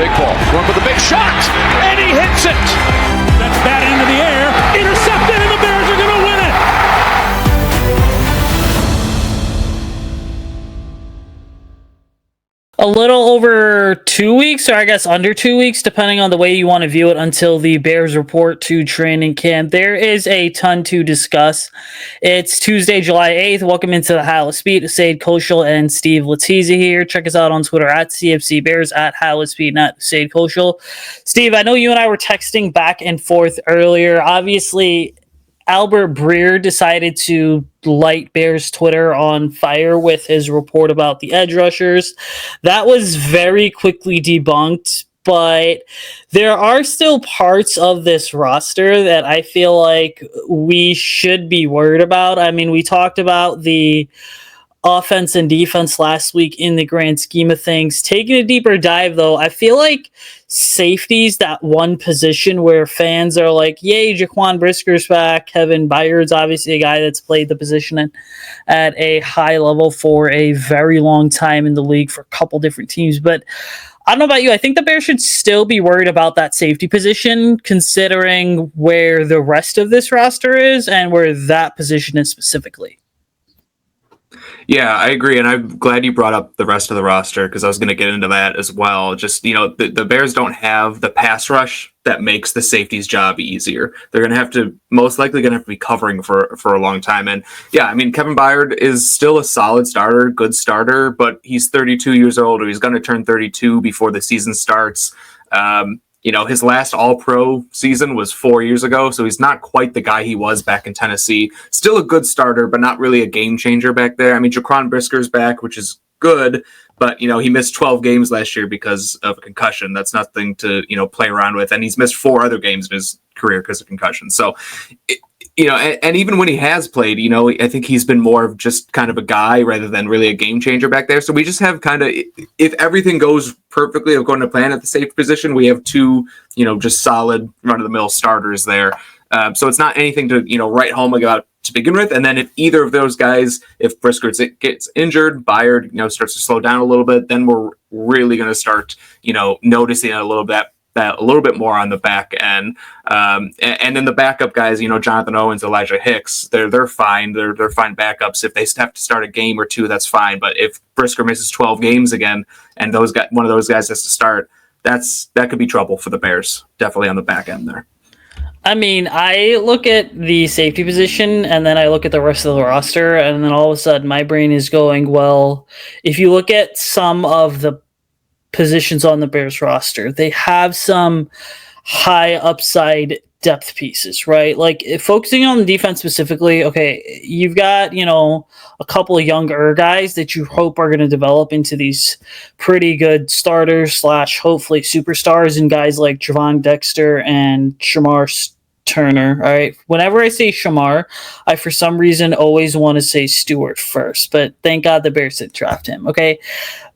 big ball. Going for the big shot, and he hits it. That's batted into the air, intercepted, and the Bears are going to win it. A little over 2 weeks, or I guess under 2 weeks, depending on the way you want to view it, until the Bears report to training camp. There is a ton to discuss. It's Tuesday, July 8th. Welcome into the Halas Beat. Usayd, Koshul, and Steve Letizia here. Check us out on Twitter at CFC Bears, at Halas Beat, and at Usayd Koshul. Steve, I know you and I were texting back and forth earlier. Obviously, Albert Breer decided to light Bears Twitter on fire with his report about the edge rushers. That was very quickly debunked, but there are still parts of this roster that I feel like we should be worried about. I mean, we talked about the offense and defense last week in the grand scheme of things. Taking a deeper dive, though, I feel like safety's that one position where fans are like, yay, Jaquan Brisker's back. Kevin Byard's obviously a guy that's played the position at a high level for a very long time in the league for a couple different teams. But I don't know about you. I think the Bears should still be worried about that safety position, considering where the rest of this roster is and where that position is specifically. Yeah, I agree, and I'm glad you brought up the rest of the roster because I was going to get into that as well. Just, the Bears don't have the pass rush that makes the safety's job easier. They're going to have to, most likely going to have to be covering for a long time. And yeah, I mean, Kevin Byard is still a solid starter, good starter, but he's 32 years old, or he's going to turn 32 before the season starts. His last All-Pro season was 4 years ago, so he's not quite the guy he was back in Tennessee. Still a good starter, but not really a game changer back there. I mean, Jaquan Brisker's back, which is good, but, he missed 12 games last year because of a concussion. That's nothing to, play around with. And he's missed 4 other games in his career because of concussion. So, and even when he has played, I think he's been more of just kind of a guy rather than really a game changer back there. So we just have kind of, if everything goes perfectly according to plan at the safety position, we have 2, just solid run-of-the-mill starters there. So it's not anything to, write home about to begin with. And then if either of those guys, if Brisker gets injured, Byard, starts to slow down a little bit, then we're really going to start, noticing it a little bit more on the back end. And then the backup guys, Jonathan Owens, Elijah Hicks, they're fine. They're fine backups. If they have to start a game or 2, that's fine. But if Brisker misses 12 games again, and one of those guys has to start, that could be trouble for the Bears. Definitely on the back end there. I mean, I look at the safety position and then I look at the rest of the roster, and then all of a sudden my brain is going, well, if you look at some of the positions on the Bears roster, they have some high upside depth pieces, right? Like, focusing on the defense specifically, okay, you've got, a couple of younger guys that you hope are going to develop into these pretty good starters / hopefully superstars, and guys like Javon Dexter and Shamar Turner. All right. Whenever I say Shamar, I for some reason always want to say Stewart first, but thank God the Bears didn't draft him. Okay.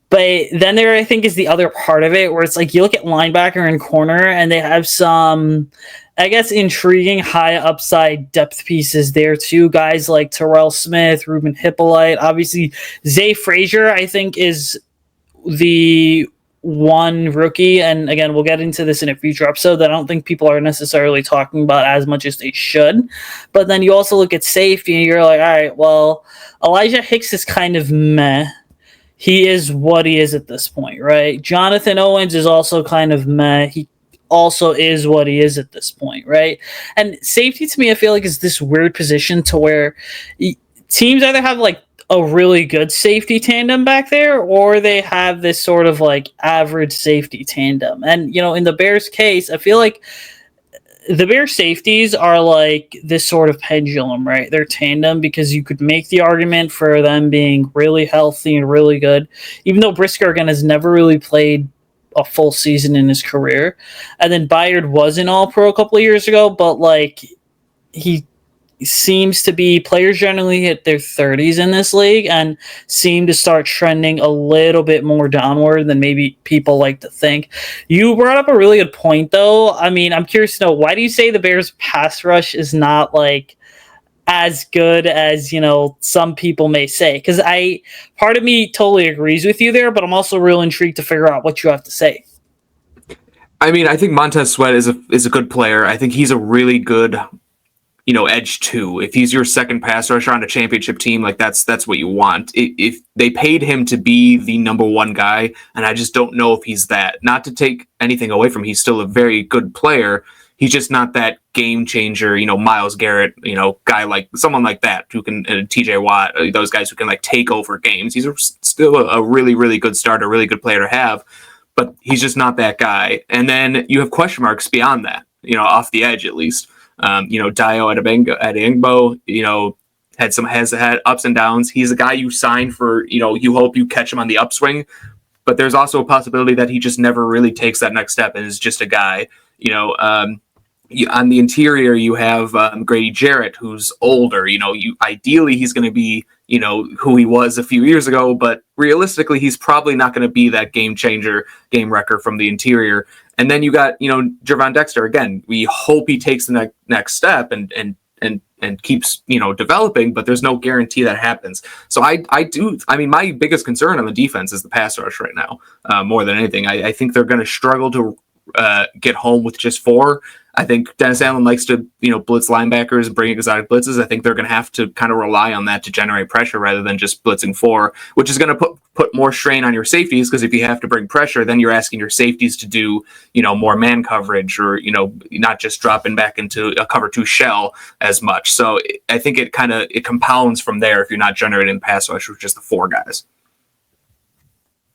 But then there, I think, is the other part of it where it's like you look at linebacker and corner, and they have some, I guess, intriguing high upside depth pieces there too. Guys like Terrell Smith, Ruben Hippolyte, obviously Zay Frazier, I think, is the one rookie. And again, we'll get into this in a future episode that I don't think people are necessarily talking about as much as they should. But then you also look at safety and you're like, all right, well, Elijah Hicks is kind of meh. He is what he is at this point, right? Jonathan Owens is also kind of meh. He also is what he is at this point, right? And safety, to me, I feel like is this weird position to where teams either have like a really good safety tandem back there, or they have this sort of like average safety tandem. And, in the Bears case, I feel like the Bears safeties are like this sort of pendulum, right? They're tandem because you could make the argument for them being really healthy and really good, even though Brisker, again, has never really played a full season in his career. And then Byard was an All-Pro a couple of years ago, but like he seems to be, players generally hit their 30s in this league and seem to start trending a little bit more downward than maybe people like to think. You brought up a really good point, though. I mean, I'm curious to know, why do you say the Bears pass rush is not like as good as, some people may say? Because part of me totally agrees with you there, but I'm also real intrigued to figure out what you have to say. I mean, I think Montez Sweat is a good player. I think he's a really good, edge two. If he's your second pass rusher on a championship team, like that's what you want. If they paid him to be the number one guy, and I just don't know if he's that. Not to take anything away from him, he's still a very good player. He's just not that game changer, Myles Garrett, guy like someone like that who can, TJ Watt, those guys who can like take over games. He's still a really, really good starter, really good player to have, but he's just not that guy. And then you have question marks beyond that, off the edge at least. Dio Adengbo, has had ups and downs. He's a guy you sign for, you hope you catch him on the upswing, but there's also a possibility that he just never really takes that next step and is just a guy, on the interior, you have Grady Jarrett, who's older. Ideally he's going to be, who he was a few years ago, but realistically, he's probably not going to be that game changer, game wrecker from the interior. And then you got, Gervon Dexter. Again, we hope he takes the next step and keeps, developing, but there's no guarantee that happens. So my biggest concern on the defense is the pass rush right now, more than anything. I think they're going to struggle to get home with just 4. I think Dennis Allen likes to, blitz linebackers and bring exotic blitzes. I think they're going to have to kind of rely on that to generate pressure rather than just blitzing 4, which is going to put more strain on your safeties, because if you have to bring pressure, then you're asking your safeties to do, more man coverage or, not just dropping back into a cover 2 shell as much. So I think it compounds from there if you're not generating pass rush with just the 4 guys.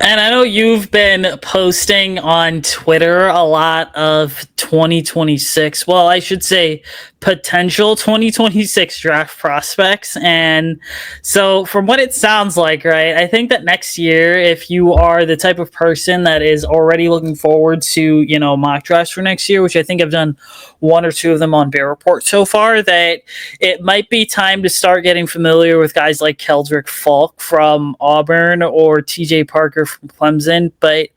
And I know you've been posting on Twitter a lot of 2026, well, I should say potential 2026 draft prospects. And so from what it sounds like, right, I think that next year, if you are the type of person that is already looking forward to, mock drafts for next year, which I think I've done 1 or 2 of them on Bear Report so far, that it might be time to start getting familiar with guys like Keldrick Falk from Auburn or TJ Parker from Clemson. But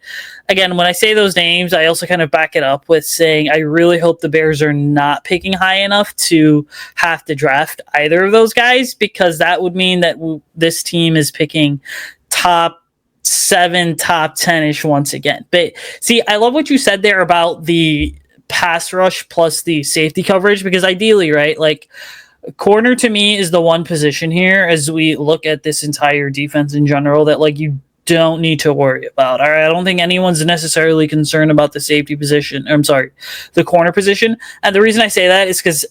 again, when I say those names, I also kind of back it up with saying I really hope the Bears are not picking high enough to have to draft either of those guys, because that would mean that this team is picking top 7, top 10-ish once again. But see, I love what you said there about the pass rush plus the safety coverage, because ideally, right, like corner to me is the one position here as we look at this entire defense in general that like you don't need to worry about. All right, I don't think anyone's necessarily concerned about the safety position. The corner position. And the reason I say that is because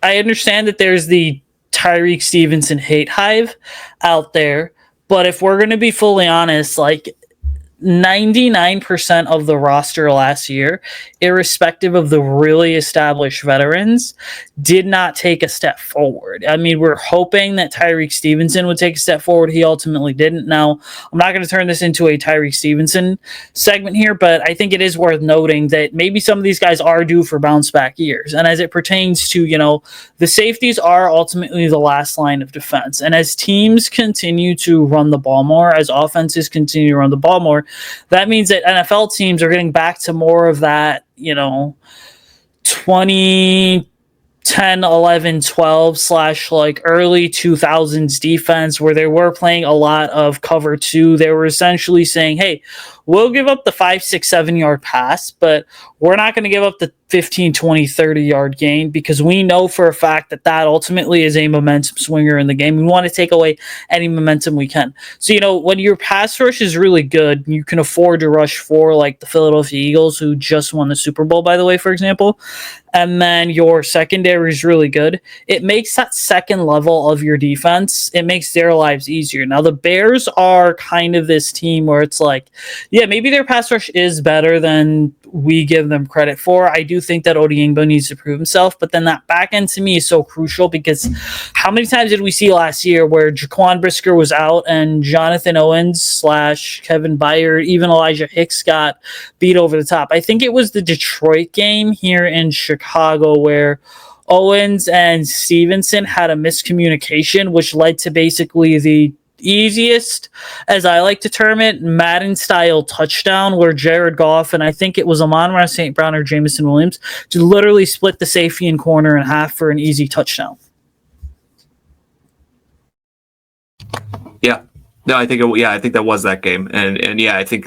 I understand that there's the Tyreek Stevenson hate hive out there, but if we're going to be fully honest, like 99% of the roster last year, irrespective of the really established veterans, did not take a step forward. I mean, we're hoping that Tyreek Stevenson would take a step forward. He ultimately didn't. Now, I'm not going to turn this into a Tyreek Stevenson segment here, but I think it is worth noting that maybe some of these guys are due for bounce back years. And as it pertains to, the safeties are ultimately the last line of defense. And as teams continue to run the ball more, as offenses continue to run the ball more, that means that NFL teams are getting back to more of that, 2010, 11, 12 / like early 2000s defense where they were playing a lot of cover 2. They were essentially saying, hey, we'll give up the 5, 6, 7 yard pass, but we're not going to give up the 15, 20, 30 yard gain, because we know for a fact that ultimately is a momentum swinger in the game. We want to take away any momentum we can. So, when your pass rush is really good, you can afford to rush for like the Philadelphia Eagles, who just won the Super Bowl, by the way, for example, and then your secondary is really good. It makes that second level of your defense, it makes their lives easier. Now, the Bears are kind of this team where it's like, yeah, maybe their pass rush is better than we give them credit for. I do think that Odeyingbo needs to prove himself, but then that back end to me is so crucial, because how many times did we see last year where Jaquan Brisker was out and Jonathan Owens / Kevin Byard, even Elijah Hicks got beat over the top? I think it was the Detroit game here in Chicago where Owens and Stevenson had a miscommunication, which led to basically the easiest, as I like to term it, Madden-style touchdown where Jared Goff and I think it was Amon-Ra St. Brown or Jameson Williams to literally split the safety and corner in half for an easy touchdown. Yeah. No, I think that was that game. And yeah, I think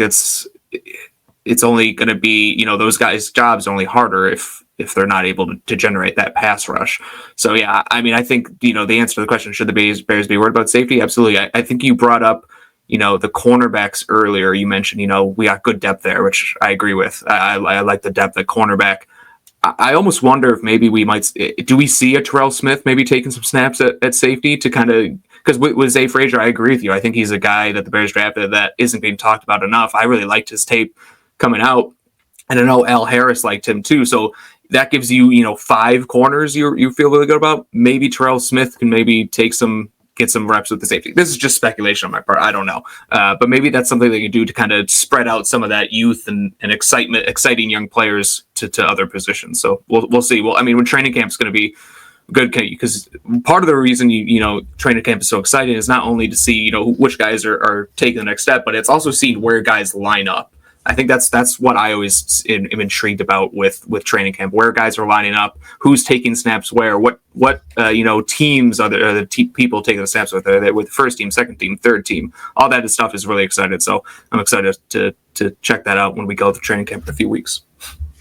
it's only going to be, those guys' jobs are only harder if they're not able to generate that pass rush. So yeah, I mean, I think, the answer to the question, should the Bears be worried about safety? Absolutely. I think you brought up, the cornerbacks earlier. You mentioned, we got good depth there, which I agree with. I like the depth at cornerback. I almost wonder if maybe do we see a Terrell Smith maybe taking some snaps at safety to kind of, because with Zay Frazier, I agree with you. I think he's a guy that the Bears drafted that isn't being talked about enough. I really liked his tape coming out, and I know Al Harris liked him too. So that gives you, 5 corners you feel really good about. Maybe Terrell Smith can maybe get some reps with the safety. This is just speculation on my part. I don't know. But maybe that's something they can do to kind of spread out some of that youth and exciting young players to other positions. So we'll see. Well, I mean, when training camp is going to be good, because part of the reason training camp is so exciting is not only to see, which guys are taking the next step, but it's also seeing where guys line up. I think that's what I always am intrigued about with training camp, where guys are lining up, who's taking snaps where, what teams are the people taking the snaps with. Are they with first team, second team, third team? All that stuff is really excited. So I'm excited to check that out when we go to training camp in a few weeks.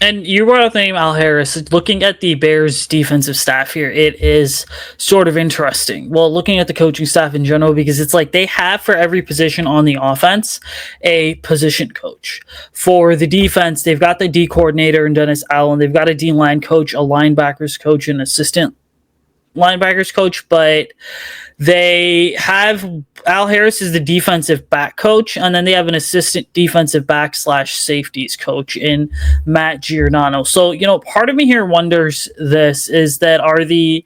And you brought up the name Al Harris. Looking at the Bears defensive staff here, it is sort of interesting. Well, looking at the coaching staff in general, because it's like they have for every position on the offense a position coach. For the defense, they've got the D coordinator and Dennis Allen. They've got a D line coach, a linebackers coach, an assistant linebackers coach, but they have Al Harris is the defensive back coach, and then they have an assistant defensive back / safeties coach in Matt Giordano. So, part of me here wonders this is that are the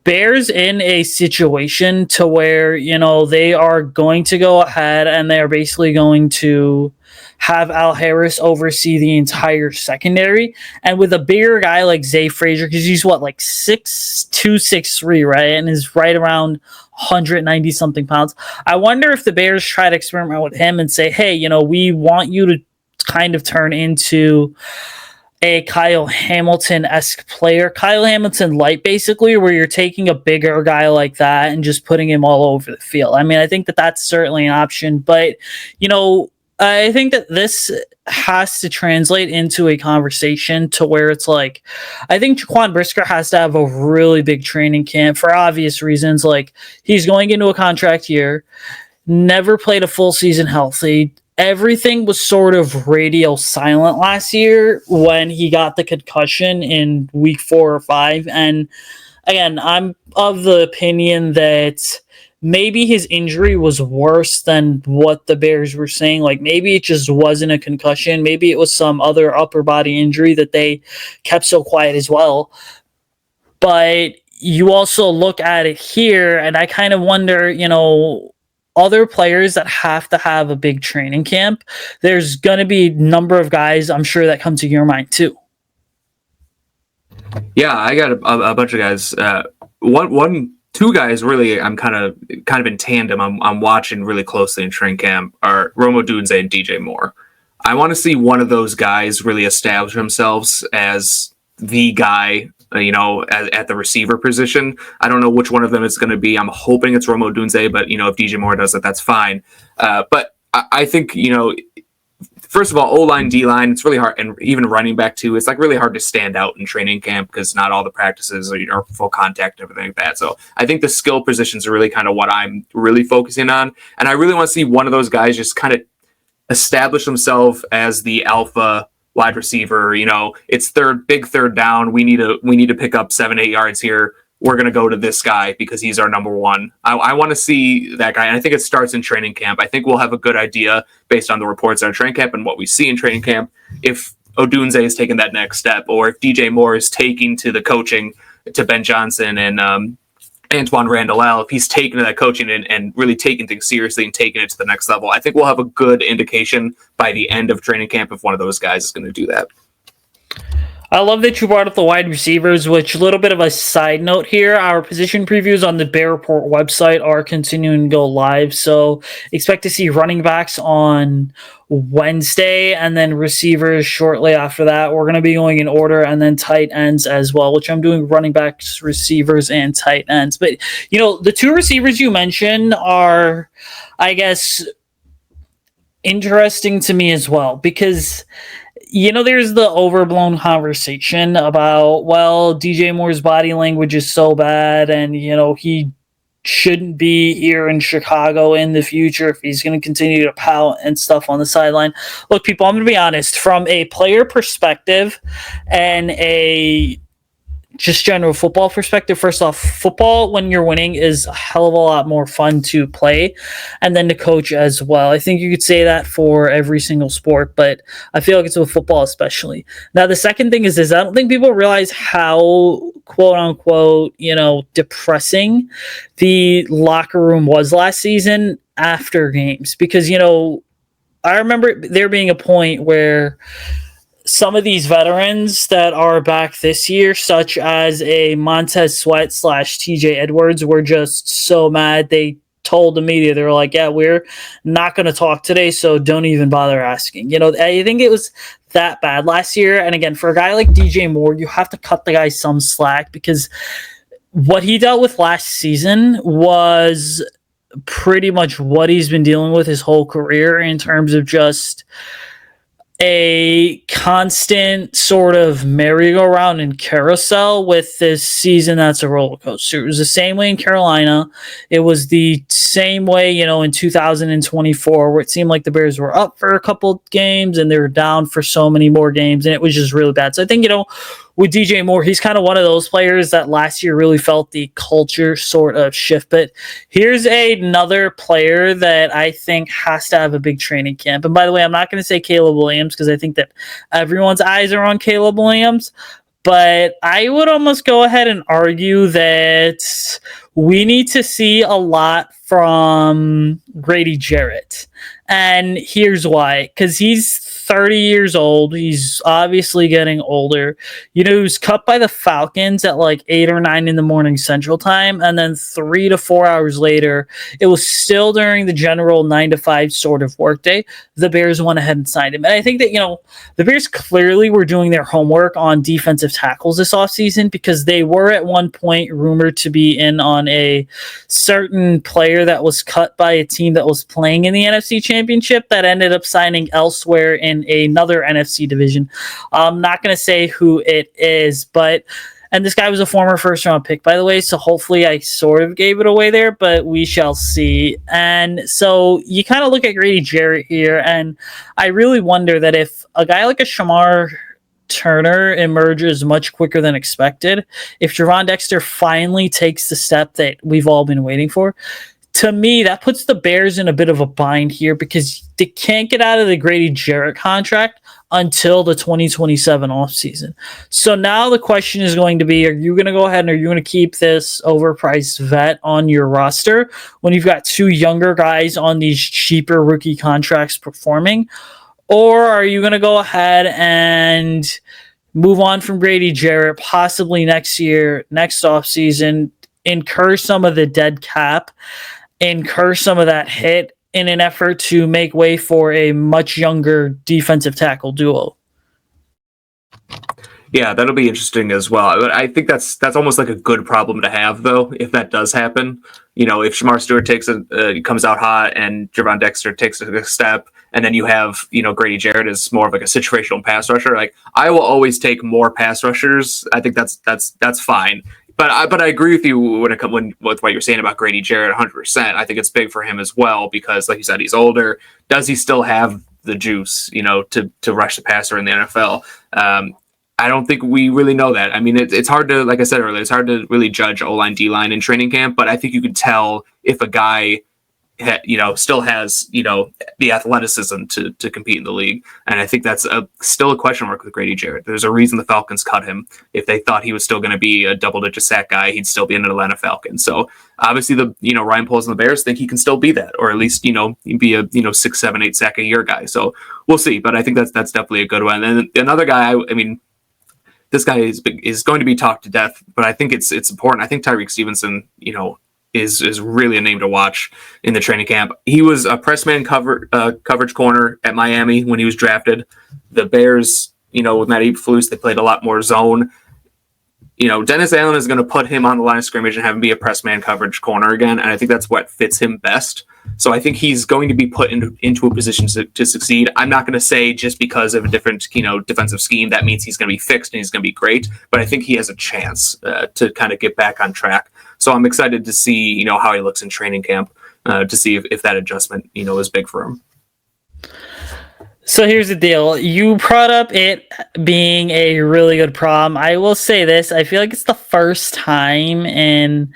Bears in a situation to where, they are going to go ahead and they are basically going to have Al Harris oversee the entire secondary, and with a bigger guy like Zay Frazier, because he's 6'2", 6'3", right, and is right around 190 something pounds. I wonder if the Bears try to experiment with him and say, hey, we want you to kind of turn into a Kyle Hamilton-esque player, Kyle Hamilton light, basically, where you're taking a bigger guy like that and just putting him all over the field. I mean, I think that's certainly an option, but I think that this has to translate into a conversation to where it's like, I think Jaquan Brisker has to have a really big training camp for obvious reasons. Like, he's going into a contract year, never played a full season healthy. Everything was sort of radio silent last year when he got the concussion in week 4 or 5. And again, I'm of the opinion that maybe his injury was worse than what the Bears were saying. Like, maybe it just wasn't a concussion. Maybe it was some other upper body injury that they kept so quiet as well. But you also look at it here, and I kind of wonder, other players that have to have a big training camp, there's going to be a number of guys, I'm sure, that come to your mind too. Yeah, I got a bunch of guys. Two guys really I'm kind of in tandem. I'm watching really closely in training camp are Rome Odunze and DJ Moore. I want to see one of those guys really establish themselves as the guy, at the receiver position. I don't know which one of them it's going to be. I'm hoping it's Rome Odunze, but if DJ Moore does it, that's fine. But I think first of all, O-line, D-line, it's really hard, and even running back too, it's really hard to stand out in training camp because not all the practices are full contact and everything like that. So I think the skill positions are really kind of what I'm really focusing on. And I really want to see one of those guys just kind of establish themselves as the alpha wide receiver. It's big third down. We need to pick up 7-8 yards here. We're going to go to this guy because he's our number one. I want to see that guy. And I think it starts in training camp. I think we'll have a good idea based on the reports on training camp and what we see in training camp, if Odunze is taking that next step, or if DJ Moore is taking to the coaching to Ben Johnson and Antoine Randall, if he's taking to that coaching and really taking things seriously and taking it to the next level. I think we'll have a good indication by the end of training camp if one of those guys is going to do that. I love that you brought up the wide receivers, which, a little bit of a side note here, our position previews on the Bear Report website are continuing to go live, so expect to see running backs on Wednesday and then receivers shortly after that. We're going to be going in order, and then tight ends as well, which I'm doing running backs, receivers, and tight ends. But, the two receivers you mentioned are, I guess, interesting to me as well because there's the overblown conversation about, well, DJ Moore's body language is so bad and he shouldn't be here in Chicago in the future if he's going to continue to pout and stuff on the sideline. Look, people, I'm going to be honest, from a player perspective and a just general football perspective, first off, football when you're winning is a hell of a lot more fun to play and then to coach as well. I think you could say that for every single sport, but I feel like it's with football especially. Now, the second thing is I don't think people realize how quote unquote, depressing the locker room was last season after games because, I remember there being a point where some of these veterans that are back this year, such as a Montez Sweat / TJ Edwards, were just so mad. They told the media, they were like, yeah, we're not going to talk today, so don't even bother asking. I think it was that bad last year. And again, for a guy like DJ Moore, you have to cut the guy some slack because what he dealt with last season was pretty much what he's been dealing with his whole career in terms of just a constant sort of merry-go-round and carousel with this season that's a roller coaster. It was the same way in Carolina. It was the same way, in 2024, where it seemed like the Bears were up for a couple games and they were down for so many more games, and it was just really bad. So I think, with DJ Moore, he's kind of one of those players that last year really felt the culture sort of shift. But here's another player that I think has to have a big training camp. And by the way, I'm not going to say Caleb Williams because I think that everyone's eyes are on Caleb Williams. But I would almost go ahead and argue that we need to see a lot from Grady Jarrett. And here's why. Because he's 30 years old. He's obviously getting older. He was cut by the Falcons at like 8 or 9 in the morning Central Time. And then 3 to 4 hours later, it was still during the general 9 to 5 sort of workday. The Bears went ahead and signed him. And I think that, the Bears clearly were doing their homework on defensive tackles this offseason because they were at one point rumored to be in on a certain player that was cut by a team that was playing in the NFC Championship that ended up signing elsewhere in another NFC division. I'm not going to say who it is, and this guy was a former first round pick, by the way, so hopefully I sort of gave it away there, but we shall see. And so you kind of look at Grady Jarrett here, and I really wonder that if a guy like a Shamar Turner emerges much quicker than expected, if Javon Dexter finally takes the step that we've all been waiting for, to me, that puts the Bears in a bit of a bind here because they can't get out of the Grady Jarrett contract until the 2027 offseason. So now the question is going to be, are you going to go ahead and are you going to keep this overpriced vet on your roster when you've got two younger guys on these cheaper rookie contracts performing? Or are you going to go ahead and move on from Grady Jarrett, possibly next year, next offseason, incur some of the dead cap, incur some of that hit in an effort to make way for a much younger defensive tackle duo? Yeah, that'll be interesting as well. But I think that's almost like a good problem to have, though, if that does happen. If Shamar Stewart comes out hot and Javon Dexter takes a step, and then you have Grady Jarrett is more of like a situational pass rusher. Like I will always take more pass rushers. I think that's fine. But I agree with you with what you're saying about Grady Jarrett 100%. I think it's big for him as well because, like you said, he's older. Does he still have the juice, to rush the passer in the NFL? I don't think we really know that. I mean, it's hard to, like I said earlier, it's hard to really judge O-line, D-line in training camp. But I think you could tell if a guy still has, the athleticism to compete in the league. And I think that's still a question mark with Grady Jarrett. There's a reason the Falcons cut him. If they thought he was still going to be a double-digit sack guy, he'd still be an Atlanta Falcon. So obviously Ryan Poles and the Bears think he can still be that, or at least, be a 6, 7, 8 sack a year guy. So we'll see. But I think that's definitely a good one. And then another guy, this guy is going to be talked to death, but I think it's important. I think Tyreek Stevenson, is really a name to watch in the training camp. He was a press man coverage corner at Miami when he was drafted. The Bears, with Matt Eberflus, they played a lot more zone. Dennis Allen is going to put him on the line of scrimmage and have him be a press man coverage corner again, and I think that's what fits him best. So I think he's going to be put into a position to succeed. I'm not going to say just because of a different, defensive scheme that means he's going to be fixed and he's going to be great, but I think he has a chance to kind of get back on track. So I'm excited to see, how he looks in training camp to see if that adjustment, is big for him. So here's the deal. You brought up it being a really good problem. I will say this. I feel like it's the first time in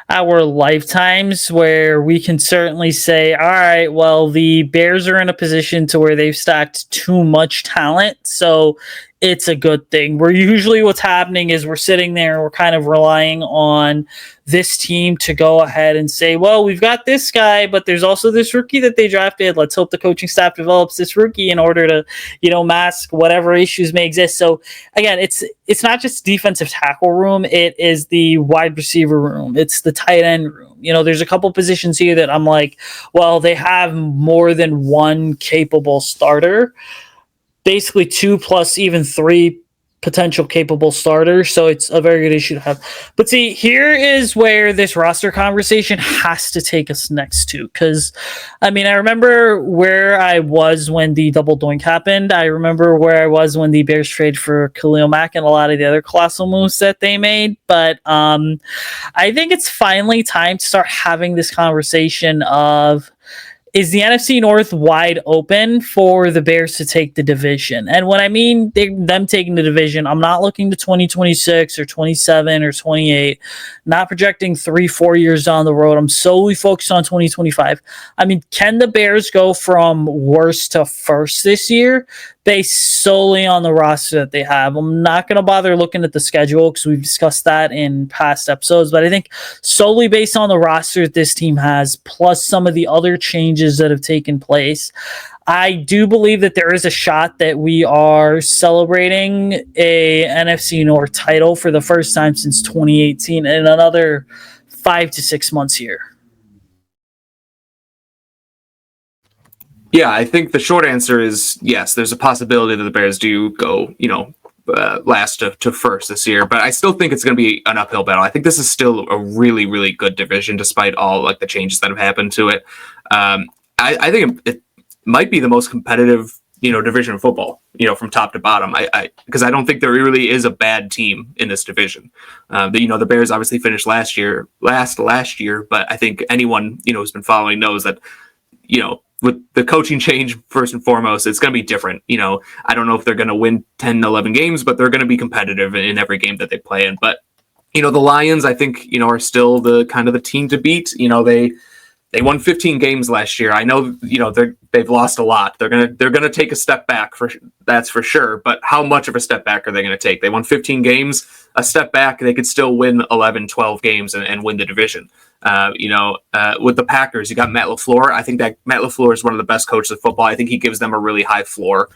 our lifetimes where we can certainly say, all right, well, the Bears are in a position to where they've stacked too much talent. So it's a good thing. Where usually what's happening is we're sitting there, we're kind of relying on this team to go ahead and say, well, we've got this guy, but there's also this rookie that they drafted. Let's hope the coaching staff develops this rookie in order to, mask whatever issues may exist. So again, it's not just defensive tackle room. It is the wide receiver room. It's the tight end room. There's a couple positions here that I'm like, well, they have more than one capable starter. Basically 2 plus even 3 potential capable starters. So it's a very good issue to have. But see, here is where this roster conversation has to take us next to. Because, I remember where I was when the double doink happened. I remember where I was when the Bears traded for Khalil Mack and a lot of the other colossal moves that they made. But I think it's finally time to start having this conversation of, is the NFC North wide open for the Bears to take the division? And when I mean them taking the division, I'm not looking to 2026 or 27 or 28, not projecting 3-4 years down the road. I'm solely focused on 2025. Can the Bears go from worst to first this year based solely on the roster that they have? I'm not going to bother looking at the schedule because we've discussed that in past episodes, but I think solely based on the roster that this team has, plus some of the other changes that have taken place, I do believe that there is a shot that we are celebrating a NFC North title for the first time since 2018 in another 5 to 6 months here. Yeah, I think the short answer is yes, there's a possibility that the Bears do go, last to first this year, but I still think it's going to be an uphill battle. I think this is still a really, really good division despite all the changes that have happened to it. I think it might be the most competitive, division of football, from top to bottom. Because I don't think there really is a bad team in this division. The Bears obviously finished last year, but I think anyone, who's been following knows that, with the coaching change, first and foremost, it's going to be different. I don't know if they're going to win 10, 11 games, but they're going to be competitive in every game that they play in. But, the Lions, I think, are still the kind of the team to beat. They won 15 games last year. I know, they've lost a lot. They're gonna take a step back, that's for sure. But how much of a step back are they going to take? They won 15 games. A step back, they could still win 11, 12 games and win the division. With the Packers, you got Matt LaFleur. I think that Matt LaFleur is one of the best coaches of football. I think he gives them a really high floor.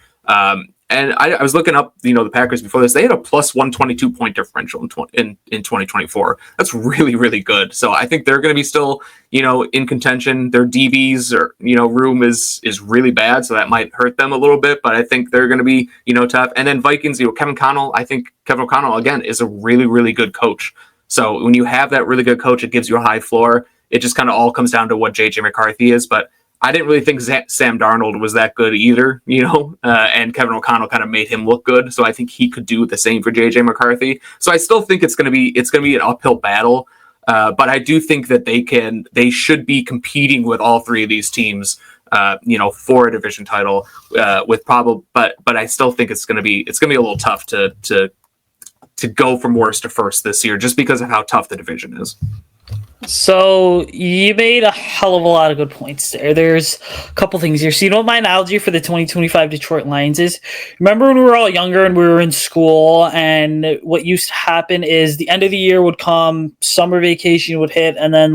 And I was looking up, the Packers before this. They had a plus 122 point differential in 2024. That's really, really good. So I think they're going to be still, in contention. Their DBs room is really bad, so that might hurt them a little bit. But I think they're going to be, tough. And then Vikings, Kevin O'Connell. I think Kevin O'Connell again is a really, really good coach. So when you have that really good coach, it gives you a high floor. It just kind of all comes down to what JJ McCarthy is, but I didn't really think Sam Darnold was that good either, and Kevin O'Connell kind of made him look good. So I think he could do the same for JJ McCarthy. So I still think it's going to be an uphill battle. But I do think that they should be competing with all three of these teams, for a division title, but I still think it's going to be a little tough to go from worst to first this year, just because of how tough the division is. So you made a hell of a lot of good points there. There's a couple things here. So what my analogy for the 2025 Detroit Lions is? Remember when we were all younger and we were in school, and what used to happen is the end of the year would come, summer vacation would hit, and then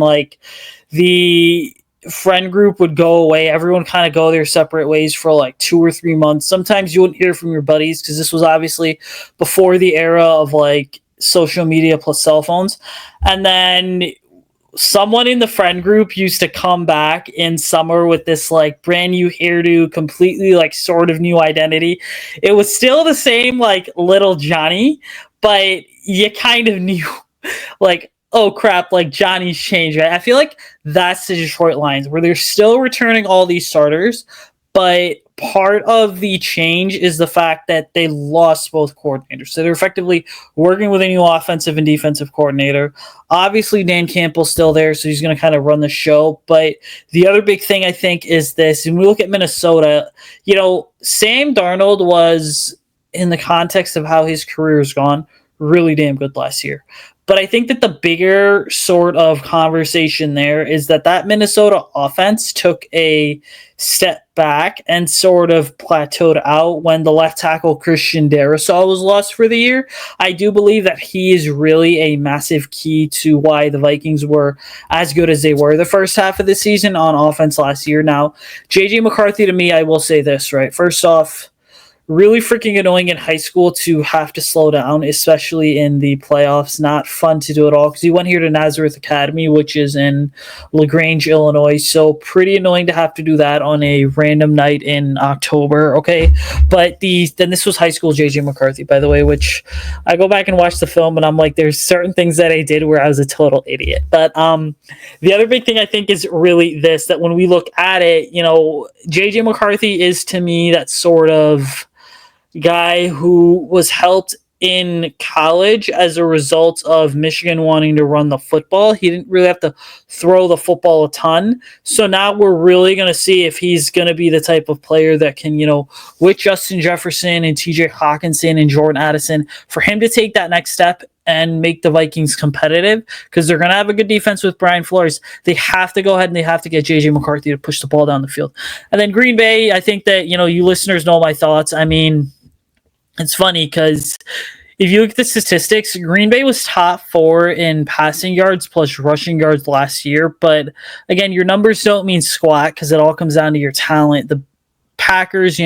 the friend group would go away. Everyone kind of go their separate ways for 2 or 3 months. Sometimes you wouldn't hear from your buddies because this was obviously before the era of social media plus cell phones. And then someone in the friend group used to come back in summer with this brand new hairdo, completely sort of new identity. It was still the same little Johnny, but you kind of knew oh crap, like Johnny's changed, right? I feel like that's the Detroit Lions, where they're still returning all these starters, but part of the change is the fact that they lost both coordinators. So they're effectively working with a new offensive and defensive coordinator. Obviously, Dan Campbell's still there, so he's going to kind of run the show. But the other big thing, I think, is this. When we look at Minnesota, Sam Darnold was, in the context of how his career has gone, really damn good last year. But I think that the bigger sort of conversation there is that Minnesota offense took a step back and sort of plateaued out when the left tackle Christian Darrisaw was lost for the year. I do believe that he is really a massive key to why the Vikings were as good as they were the first half of the season on offense last year. Now, JJ McCarthy, to me, I will say this, right? First off, really freaking annoying in high school to have to slow down, especially in the playoffs. Not fun to do at all because he went here to Nazareth Academy, which is in LaGrange, Illinois. So pretty annoying to have to do that on a random night in October. Okay, but then this was high school JJ McCarthy, by the way, which I go back and watch the film and I'm like, there's certain things that I did where I was a total idiot. But the other big thing I think is really this, that when we look at it, JJ McCarthy is to me that sort of guy who was helped in college as a result of Michigan wanting to run the football. He didn't really have to throw the football a ton. So now we're really going to see if he's going to be the type of player that can, with Justin Jefferson and TJ Hawkinson and Jordan Addison, for him to take that next step and make the Vikings competitive, because they're going to have a good defense with Brian Flores. They have to go ahead and they have to get JJ McCarthy to push the ball down the field. And then Green Bay, I think that, you listeners know my thoughts. I mean, it's funny because if you look at the statistics, Green Bay was top 4 in passing yards plus rushing yards last year. But again, your numbers don't mean squat because it all comes down to your talent. The Packers,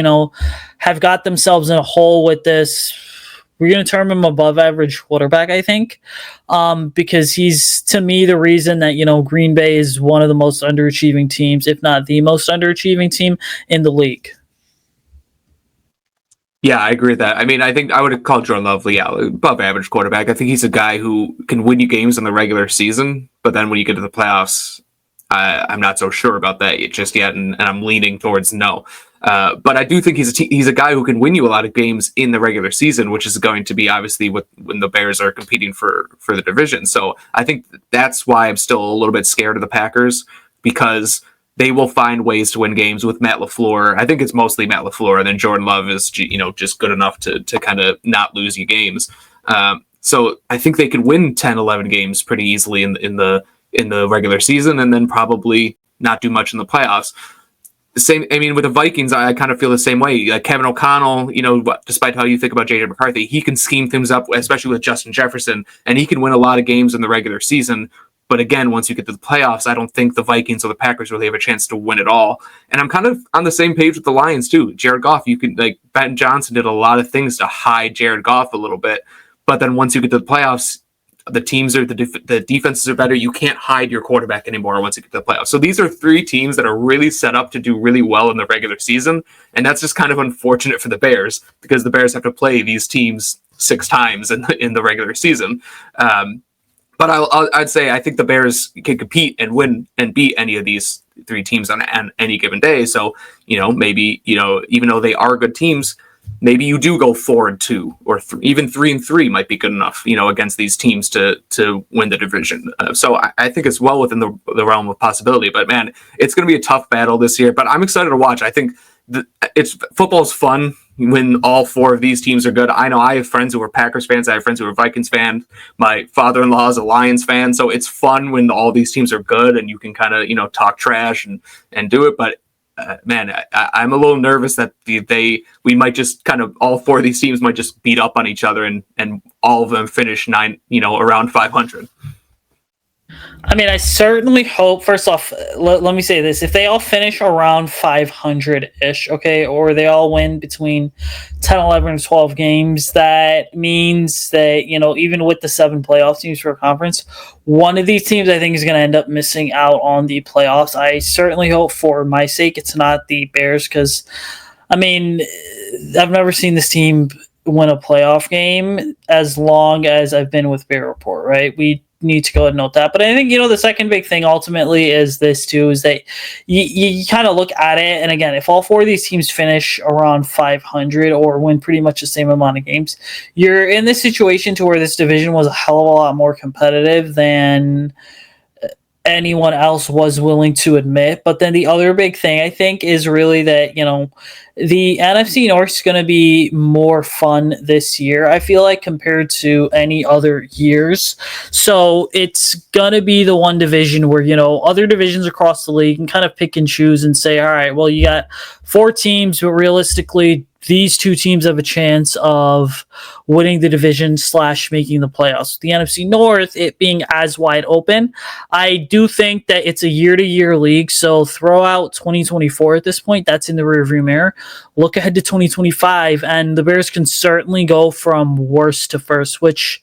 have got themselves in a hole with this. We're going to term him above average quarterback, I think, because he's, to me, the reason that, Green Bay is one of the most underachieving teams, if not the most underachieving team in the league. Yeah, I agree with that. I mean, I think I would have called Jordan Love, above average quarterback. I think he's a guy who can win you games in the regular season, but then when you get to the playoffs, I'm not so sure about that just yet, and I'm leaning towards no. But I do think he's a guy who can win you a lot of games in the regular season, which is going to be obviously when the Bears are competing for the division. So I think that's why I'm still a little bit scared of the Packers, because they will find ways to win games with Matt LaFleur. I think it's mostly Matt LaFleur, and then Jordan Love is, just good enough to kind of not lose you games. So I think they could win 10, 11 games pretty easily in the regular season, and then probably not do much in the playoffs. The same, I mean, with the Vikings, I kind of feel the same way. Like Kevin O'Connell, despite how you think about JJ McCarthy, he can scheme things up, especially with Justin Jefferson, and he can win a lot of games in the regular season. But again, once you get to the playoffs, I don't think the Vikings or the Packers really have a chance to win it all. And I'm kind of on the same page with the Lions too. Jared Goff, Ben Johnson did a lot of things to hide Jared Goff a little bit. But then once you get to the playoffs, the defenses are better. You can't hide your quarterback anymore once you get to the playoffs. So these are 3 teams that are really set up to do really well in the regular season. And that's just kind of unfortunate for the Bears, because the Bears have to play these teams 6 times in the regular season. But I'd say I think the Bears can compete and win and beat any of these 3 teams on any given day. So, maybe, even though they are good teams, maybe you do go 4-2 or even 3-3 might be good enough, against these teams to win the division. So I think it's well within the realm of possibility. But man, it's going to be a tough battle this year. But I'm excited to watch. I think football's fun when all 4 of these teams are good. I know I have friends who are Packers fans. I have friends who are Vikings fans. My father-in-law is a Lions fan. So it's fun when all these teams are good and you can kind of, talk trash and do it. But man, I'm a little nervous that we might just kind of, all 4 of these teams might just beat up on each other and all of them finish around 500. I mean, I certainly hope, first off, let me say this. If they all finish around 500-ish, okay, or they all win between 10, 11, and 12 games, that means that, even with the 7 playoff teams for a conference, one of these teams I think is going to end up missing out on the playoffs. I certainly hope, for my sake, it's not the Bears, because, I mean, I've never seen this team win a playoff game as long as I've been with Bear Report, right? We need to go ahead and note that. But I think, the second big thing ultimately is this too, is that you kind of look at it. And again, if all four of these teams finish around 500 or win pretty much the same amount of games, you're in this situation to where this division was a hell of a lot more competitive than anyone else was willing to admit. But then the other big thing I think is really that, the NFC North is going to be more fun this year, I feel like, compared to any other years. So it's going to be the one division where, other divisions across the league can kind of pick and choose and say, all right, well, you got 4 teams, but realistically, these 2 teams have a chance of winning the division / making the playoffs. The NFC North, it being as wide open, I do think that it's a year-to-year league, so throw out 2024 at this point. That's in the rearview mirror. Look ahead to 2025, and the Bears can certainly go from worst to first, which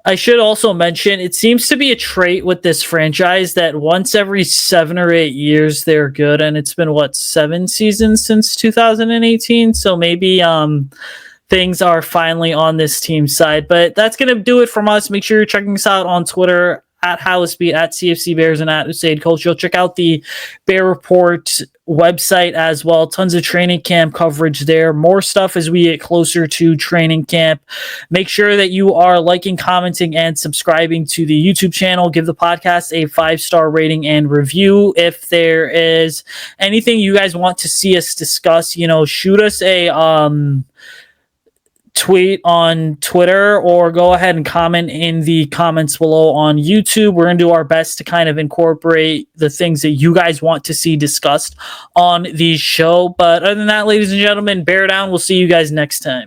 I should also mention, it seems to be a trait with this franchise that once every 7 or 8 years they're good, and it's been 7 seasons since 2018, so maybe things are finally on this team's side. But that's going to do it from us. Make sure you're checking us out on Twitter at Halas, at CFC Bears, and at Usayd Koshul. Check out the Bear Report website as well. Tons of training camp coverage there. More stuff as we get closer to training camp. Make sure that you are liking, commenting, and subscribing to the YouTube channel. Give the podcast a 5-star rating and review. If there is anything you guys want to see us discuss, shoot us a tweet on Twitter or go ahead and comment in the comments below on YouTube. We're going to do our best to kind of incorporate the things that you guys want to see discussed on the show. But other than that, ladies and gentlemen, bear down. We'll see you guys next time.